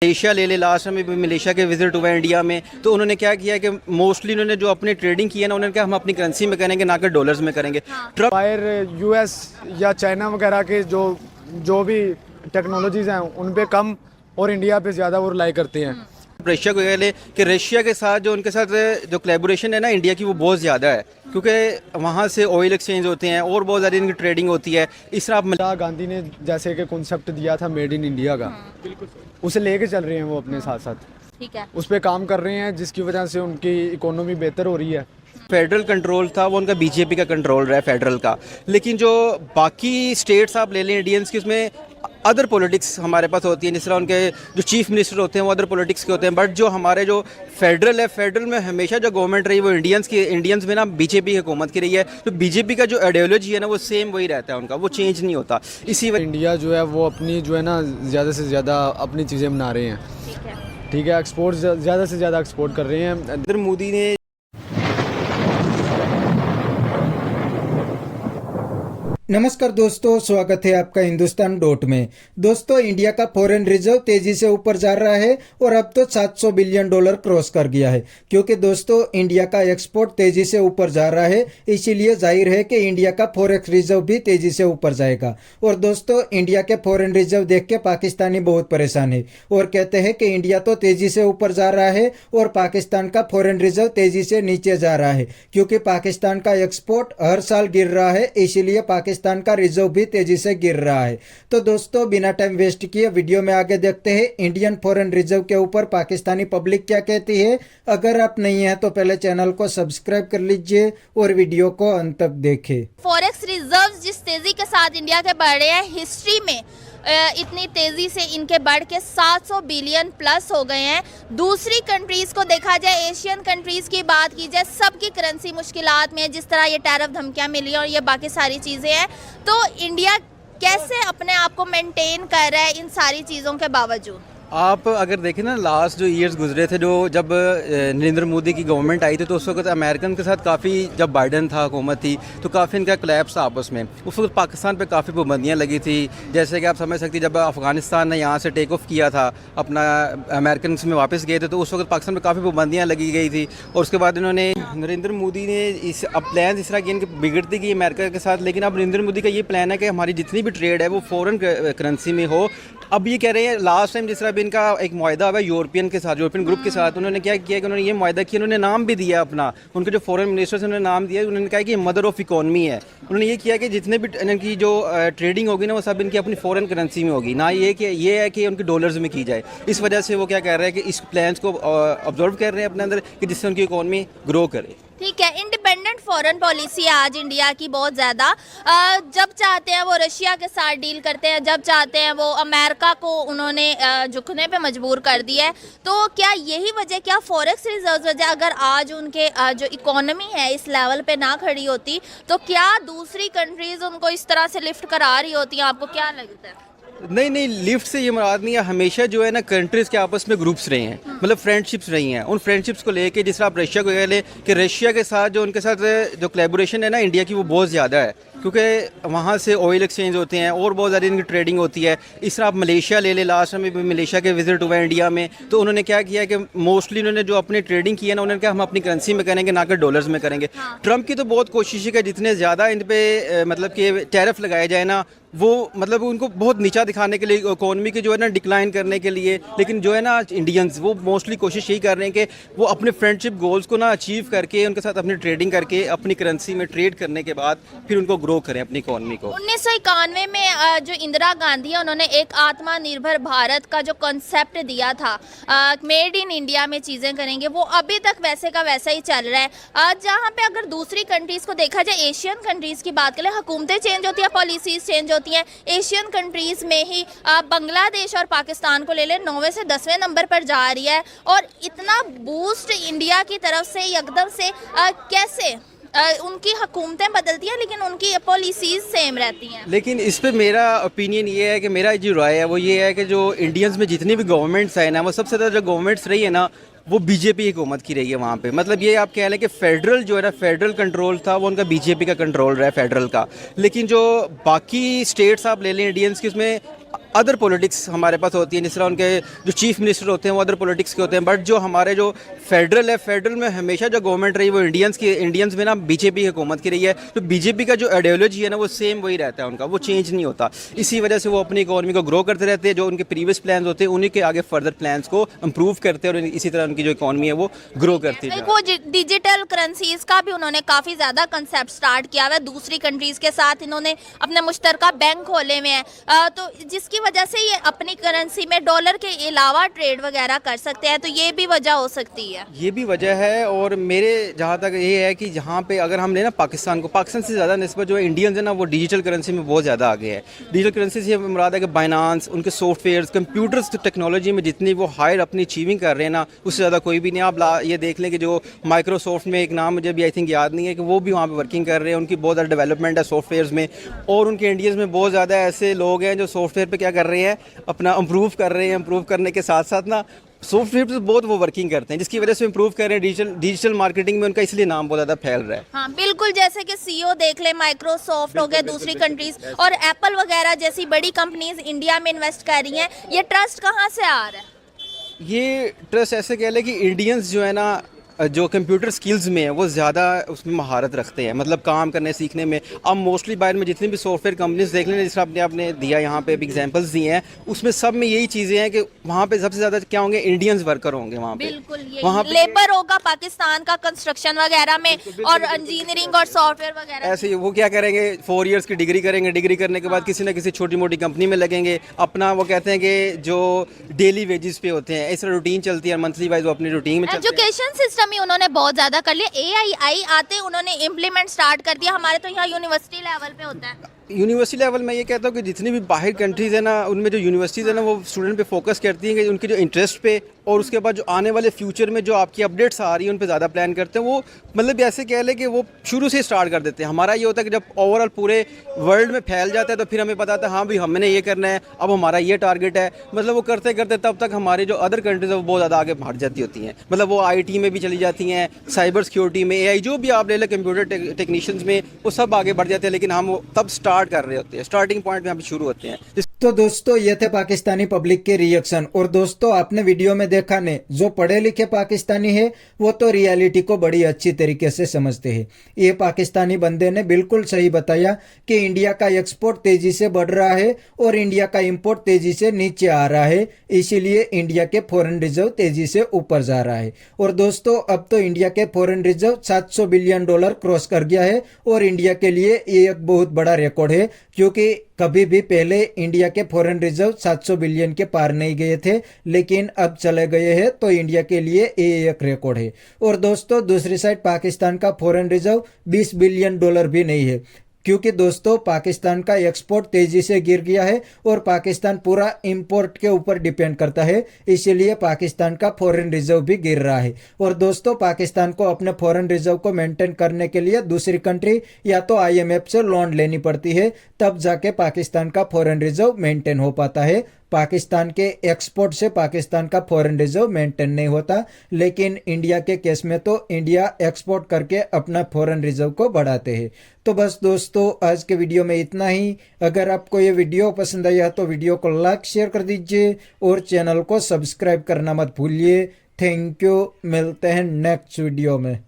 Malaysia ले ले, last में भी मलेशिया के विजिट हुआ इंडिया में, तो उन्होंने क्या किया कि मोस्टली उन्होंने जो अपने ट्रेडिंग की है ना, उन्होंने कहा हम अपनी करेंसी में करेंगे ना कि डॉलर्स में करेंगे। ट्रम्प बाहर यूएस या चाइना वगैरह के जो भी टेक्नोलॉजीज़ हैं उन पे कम और इंडिया पे ज़्यादा वो रिलाई करते हैं। रशिया को कह ले कि रशिया के साथ जो उनके साथ जो कोलैबोरेशन है ना इंडिया की, वो बहुत ज़्यादा है, क्योंकि वहाँ से ऑयल एक्सचेंज होते हैं और बहुत ज़्यादा इनकी ट्रेडिंग होती है। इस तरह आप इंदिरा गांधी ने जैसे कि कॉन्सेप्ट दिया था मेड इन इंडिया का, उसे लेके चल रहे हैं वो अपने साथ साथ, ठीक है, उस पर काम कर रहे हैं, जिसकी वजह से उनकी इकोनॉमी बेहतर हो रही है। फेडरल कंट्रोल था वो उनका बीजेपी का कंट्रोल रहा है फेडरल का, लेकिन जो बाकी स्टेट्स आप ले लें इंडियंस की, उसमें अदर पॉलिटिक्स हमारे पास होती है। जिस तरह उनके जो चीफ मिनिस्टर होते हैं वो अदर पॉलिटिक्स के होते हैं, बट जो हमारे जो फेडरल है, फेडरल में हमेशा जो गवर्नमेंट रही वो इंडियंस में ना बीजेपी की हुकूमत की रही है। तो बीजेपी का जो आइडियोलॉजी है ना वो सेम वही रहता है उनका, वो चेंज नहीं होता। इसी वजह इंडिया जो है वो अपनी जो है ना ज़्यादा से ज़्यादा अपनी चीज़ें बना रहे हैं, ठीक है, एक्सपोर्ट ज़्यादा से ज़्यादा एक्सपोर्ट कर रहे हैं। नरेंद्र मोदी ने नमस्कार दोस्तों, स्वागत है आपका हिंदुस्तान डॉट में। दोस्तों, इंडिया का फॉरेन रिजर्व तेजी से ऊपर जा रहा है और अब तो 700 बिलियन डॉलर क्रॉस कर गया है, क्योंकि दोस्तों इंडिया का एक्सपोर्ट तेजी से ऊपर जा रहा है। इसीलिए जाहिर है कि इंडिया का फॉरेक्स रिजर्व भी तेजी से ऊपर जाएगा। और दोस्तों, इंडिया के फॉरेन रिजर्व देख के पाकिस्तानी बहुत परेशान है और कहते हैं कि इंडिया तो तेजी से ऊपर जा रहा है और पाकिस्तान का फॉरेन रिजर्व तेजी से नीचे जा रहा है, क्योंकि पाकिस्तान का एक्सपोर्ट हर साल गिर रहा है, इसीलिए पाकिस्तान का रिजर्व भी तेजी से गिर रहा है। तो दोस्तों, बिना टाइम वेस्ट किए वीडियो में आगे देखते हैं इंडियन फॉरेन रिजर्व के ऊपर पाकिस्तानी पब्लिक क्या कहती है। अगर आप नहीं हैं तो पहले चैनल को सब्सक्राइब कर लीजिए और वीडियो को अंत तक देखें। फॉरेक्स रिजर्व्स जिस तेजी के साथ इंडिया के बढ़ रहे हैं, हिस्ट्री में इतनी तेजी से इनके बढ़ के 700 बिलियन प्लस हो गए हैं। दूसरी कंट्रीज को देखा जाए, एशियन कंट्रीज की बात की जाए, सबकी करेंसी मुश्किलात में है, जिस तरह ये टैरिफ धमकियां मिली और ये बाकी सारी चीज़ें हैं। तो इंडिया कैसे अपने आप को मेंटेन कर रहा है इन सारी चीज़ों के बावजूद? आप अगर देखें ना, लास्ट जो ईयर्स गुजरे थे, जो जब नरेंद्र मोदी की गवर्नमेंट आई थी, तो उस वक्त अमेरिकन के साथ काफ़ी, जब बाइडन था हुकूमत थी, तो काफ़ी इनका क्लैप्स था आपस में। उस वक्त पाकिस्तान पे काफ़ी पाबंदियाँ लगी थी, जैसे कि आप समझ सकती, जब अफ़गानिस्तान ने यहाँ से टेक ऑफ किया था, अपना अमेरिकन में वापस गए थे, तो उस वक्त पाकिस्तान में काफ़ी पाबंदियाँ लगी गई थी। और उसके बाद इन्होंने, नरेंद्र मोदी ने अब प्लान इस तरह की इनकी बिगड़ती गई अमेरिका के साथ, लेकिन अब नरेंद्र मोदी का ये प्लान है कि हमारी जितनी भी ट्रेड है वो फ़ॉरेन करेंसी में हो। अब ये कह रहे हैं, लास्ट टाइम जिस तरह भी इनका एक मुआहदा हुआ यूरोपियन के साथ, यूरोपियन ग्रुप के साथ, उन्होंने क्या किया कि उन्होंने ये मुआहदा किया, उन्होंने नाम भी दिया अपना, उनके जो फॉरेन मिनिस्टर्स उन्होंने नाम दिया, उन्होंने कहा कि ये मदर ऑफ इकोनॉमी है। उन्होंने ये किया कि जितने भी इनकी जो ट्रेडिंग होगी ना वो सब इनकी अपनी फॉरेन करेंसी में होगी, ना ये कि ये है कि उनकी डॉलर्स में की जाए। इस वजह से वो क्या कह रहे हैं कि इस प्लान्स को ऑब्जर्व कर रहे हैं अपने अंदर, कि जिससे उनकी इकोनॉमी ग्रो करे। ठीक है, इंडिपेंडेंट फॉरेन पॉलिसी है आज इंडिया की बहुत ज़्यादा। जब चाहते हैं वो रशिया के साथ डील करते हैं, जब चाहते हैं वो अमेरिका को उन्होंने झुकने पे मजबूर कर दिया है। तो क्या यही वजह, क्या फॉरेक्स रिजर्व वजह, अगर आज उनके जो इकोनॉमी है इस लेवल पे ना खड़ी होती, तो क्या दूसरी कंट्रीज उनको इस तरह से लिफ्ट करा रही होती हैं? आपको क्या लगता है? नहीं, लिफ्ट से ये मुराद नहीं है। हमेशा जो है ना कंट्रीज़ के आपस में ग्रुप्स रहे हैं, मतलब फ्रेंडशिप्स रही हैं। उन फ्रेंडशिप्स को लेके, जिस तरह आप रशिया को कह लें कि रशिया के साथ जो उनके साथ जो कोलैबोरेशन है ना इंडिया की, वो बहुत ज़्यादा है, क्योंकि वहाँ से ऑयल एक्सचेंज होते हैं और बहुत ज़्यादा इनकी ट्रेडिंग होती है। इस तरह आप मलेशिया ले ले, लास्ट में भी मलेशिया के विजिट हुआ इंडिया में, तो उन्होंने क्या किया कि मोस्टली उन्होंने जो अपनी ट्रेडिंग की है ना, उन्होंने कहा हम अपनी करेंसी में करेंगे ना कि डॉलर्स में करेंगे। ट्रम्प की तो बहुत कोशिश है कि जितने ज़्यादा इन पे मतलब कि टैरिफ लगाए जाए ना, वो मतलब उनको बहुत नीचा दिखाने के लिए, इकोनॉमी की जो है ना डिक्लाइन करने के लिए। लेकिन जो है ना इंडियंस, वो मोस्टली कोशिश यही कर रहे हैं कि वो अपने फ्रेंडशिप गोल्स को ना अचीव करके, उनके साथ अपनी ट्रेडिंग करके, अपनी करेंसी में ट्रेड करने के बाद फिर उनको ग्रो करें अपनी इकोनॉमी को। 1991 में जो इंदिरा गांधी है, उन्होंने एक आत्मनिर्भर भारत का जो कॉन्सेप्ट दिया था, मेड इन इंडिया में चीज़ें करेंगे, वो अभी तक वैसे का वैसा ही चल रहा है। जहाँ पे अगर दूसरी कंट्रीज़ को देखा जाए, एशियन कंट्रीज़ की बात करें, हुकूमतें चेंज होती है, पॉलिसीज़ चेंज होती हैं। एशियन कंट्रीज़ में ही बांग्लादेश और पाकिस्तान को ले लें, 9वें से 10वें नंबर पर जा रही है। और इतना बूस्ट इंडिया की तरफ से एकदम से कैसे उनकी हुकूमतें बदलती हैं लेकिन उनकी पॉलिसीज सेम रहती हैं। लेकिन इस पे मेरा ओपिनियन ये है कि मेरा जो राय है वो ये है कि जो इंडियंस में जितनी भी गवर्नमेंट्स है ना, वो सबसे ज़्यादा जो गवर्नमेंट्स रही है ना, वो बीजेपी की हुकूमत की रही है वहाँ पे। मतलब ये आप कह लें कि फेडरल जो है ना, फेडरल कंट्रोल था वो उनका बीजेपी का कंट्रोल रहा है फेडरल का। लेकिन जो बाकी स्टेट्स आप ले लें इंडियंस की, उसमें अदर पॉलिटिक्स हमारे पास होती है। जिस तरह उनके जो चीफ मिनिस्टर होते हैं वो अदर पॉलिटिक्स के होते हैं। बट जो हमारे जो फेडरल है, फेडरल में हमेशा जो गवर्नमेंट रही वो इंडियंस में ना बीजेपी की हुकूमत की रही है। तो बीजेपी का जो आइडियोलॉजी है ना वो सेम वही रहता है उनका, वो चेंज नहीं होता। इसी वजह से वो अपनी इकॉनमी को ग्रो करते रहते हैं। जो उनके प्रीवियस प्लान होते हैं उन्हीं के आगे फर्दर प्लान्स को इम्प्रूव करते हैं और इसी तरह उनकी जो इकॉनमी है वो ग्रो करती है। वो डिजिटल करेंसीज का भी उन्होंने काफी ज्यादा कंसेप्ट स्टार्ट किया हुआ है। दूसरी कंट्रीज के साथ इन्होंने अपने मुश्तरका बैंक खोले हुए हैं, तो जिसकी वजह से ये अपनी करेंसी में डॉलर के अलावा ट्रेड वगैरह कर सकते हैं। तो ये भी वजह हो सकती है। ये भी वजह है। और मेरे जहाँ तक ये है कि जहाँ पे अगर हम लेना पाकिस्तान को, पाकिस्तान से ज़्यादा निस्बत जो इंडियंस है ना वो डिजिटल करेंसी में बहुत ज़्यादा आगे है। डिजिटल करेंसी से मुराद है कि बाइनांस, उनके सॉफ्टवेयर्स, कंप्यूटर्स टेक्नोलॉजी में जितनी वो हायर अपनी अचीविंग कर रहे हैं ना, उससे ज़्यादा कोई भी नहीं। आप ये देख लें कि जो माइक्रोसॉफ्ट में एक नाम मुझे भी आई थिंक याद नहीं है, कि वो भी वहाँ पर वर्किंग कर रहे हैं। उनकी बहुत ज़्यादा डेवलपमेंट है सॉफ्टवेयर्स में। और उनके इंडियंस में बहुत ज़्यादा ऐसे लोग हैं जो सॉफ्टवेयर पर क्या कर रहे हैं, अपना इम्प्रूव कर रहे हैं। इम्प्रूव करने के साथ साथ ना सॉफ्टवेयर पे बहुत वो वर्किंग करते हैं, जिसकी वजह से इम्प्रूव कर रहे हैं। डिजिटल मार्केटिंग में उनका इसलिए नाम बहुत ज़्यादा फैल रहा है। हाँ बिल्कुल, जैसे कि सीईओ देख ले, माइक्रोसॉफ्ट हो गया दूसरी कंट्रीज, और एप्पल वगैरह जैसी बड़ी कंपनीज इंडिया में इन्वेस्ट कर रही हैं। ये ट्रस्ट कहाँ से आ रहा है? ये ट्रस्ट ऐसे कह लें कि इंडियंस जो है ना, जो कंप्यूटर स्किल्स में है वो ज़्यादा उसमें महारत रखते हैं, मतलब काम करने सीखने में। अब मोस्टली बाहर में जितनी भी सॉफ्टवेयर कंपनीज देख लें, जिस तरह आपने दिया यहाँ पे एग्जांपल्स दिए हैं, उसमें सब में यही चीज़ें हैं कि वहाँ पे सबसे ज़्यादा क्या होंगे, इंडियंस वर्कर होंगे वहाँ पे। बिल्कुल, ये वहाँ लेबर होगा पाकिस्तान का कंस्ट्रक्शन वगैरह में, और इंजीनियरिंग और सॉफ्टवेयर वगैरह। ऐसे ही वो क्या करेंगे, 4 इयर्स की डिग्री करेंगे। डिग्री करने के बाद किसी ना किसी छोटी मोटी कंपनी में लगेंगे। अपना वो कहते हैं कि जो डेली वेजेस पे होते हैं, इस तरह रूटीन चलती है, मंथली वाइज वो अपनी रूटीन में चलते हैं। एजुकेशन सिस्टम ही उन्होंने बहुत ज्यादा कर लिया। एआई आते उन्होंने इम्प्लीमेंट स्टार्ट कर दिया। हमारे तो यहाँ यूनिवर्सिटी लेवल पे होता है। यूनिवर्सिटी लेवल में ये कहता हूँ कि जितनी भी बाहर कंट्रीज़ है ना, उनमें जो यूनिवर्सिटीज़ है ना वो स्टूडेंट पे फोकस करती हैं कि उनके जो इंटरेस्ट पे, और उसके बाद जो आने वाले फ्यूचर में जो आपकी अपडेट्स आ रही हैं उन पे ज़्यादा प्लान करते हैं। वो मतलब ऐसे कह लें कि वो शुरू से स्टार्ट कर देते हैं। हमारा ये होता है कि जब ओवरऑल पूरे वर्ल्ड में फैल जाता है तो फिर हमें पता आता है हाँ भाई हमने ये करना है, अब हमारा ये टारगेट है। मतलब वो करते करते तब तक हमारे जो अदर कंट्रीज़ है वो बहुत ज़्यादा आगे बढ़ जाती होती हैं। मतलब वो IT में भी चली जाती हैं, साइबर सिक्योरिटी में, AI जो भी आप ले लें, कंप्यूटर टेक्नीशियंस में, वो सब आगे बढ़ जाते हैं। लेकिन हम तब स्टार्ट कर रहे होते हैं, स्टार्टिंग पॉइंट में हम शुरू होते हैं। तो दोस्तों ये थे पाकिस्तानी पब्लिक के रिएक्शन। और दोस्तों आपने वीडियो में देखा ने, जो पढ़े लिखे पाकिस्तानी है वो तो रियलिटी को बड़ी अच्छी तरीके से समझते हैं। ये पाकिस्तानी बंदे ने बिल्कुल सही बताया कि इंडिया का एक्सपोर्ट तेजी से बढ़ रहा है और इंडिया का इंपोर्ट तेजी से नीचे आ रहा है, इसीलिए इंडिया के फॉरेन रिजर्व तेजी से ऊपर जा रहा है। और दोस्तों अब तो इंडिया के फॉरेन रिजर्व $700 बिलियन क्रॉस कर गया है और इंडिया के लिए ये एक बहुत बड़ा रिकॉर्ड है, क्योंकि कभी भी पहले इंडिया के फॉरेन रिजर्व 700 बिलियन के पार नहीं गए थे, लेकिन अब चले गए हैं। तो इंडिया के लिए ये एक रिकॉर्ड है। और दोस्तों दूसरी साइड पाकिस्तान का फॉरेन रिजर्व $20 बिलियन भी नहीं है, क्योंकि दोस्तों पाकिस्तान का एक्सपोर्ट तेजी से गिर गया है और पाकिस्तान पूरा इंपोर्ट के ऊपर डिपेंड करता है, इसीलिए पाकिस्तान का फॉरेन रिजर्व भी गिर रहा है। और दोस्तों पाकिस्तान को अपने फॉरेन रिजर्व को मेंटेन करने के लिए दूसरी कंट्री या तो IMF से लोन लेनी पड़ती है, तब जाके पाकिस्तान का फॉरेन रिजर्व मेंटेन हो पाता है। पाकिस्तान के एक्सपोर्ट से पाकिस्तान का फॉरेन रिजर्व मेंटेन नहीं होता, लेकिन इंडिया के केस में तो इंडिया एक्सपोर्ट करके अपना फॉरेन रिजर्व को बढ़ाते हैं। तो बस दोस्तों आज के वीडियो में इतना ही। अगर आपको ये वीडियो पसंद आया तो वीडियो को लाइक शेयर कर दीजिए और चैनल को सब्सक्राइब करना मत भूलिए। थैंक यू, मिलते हैं नेक्स्ट वीडियो में।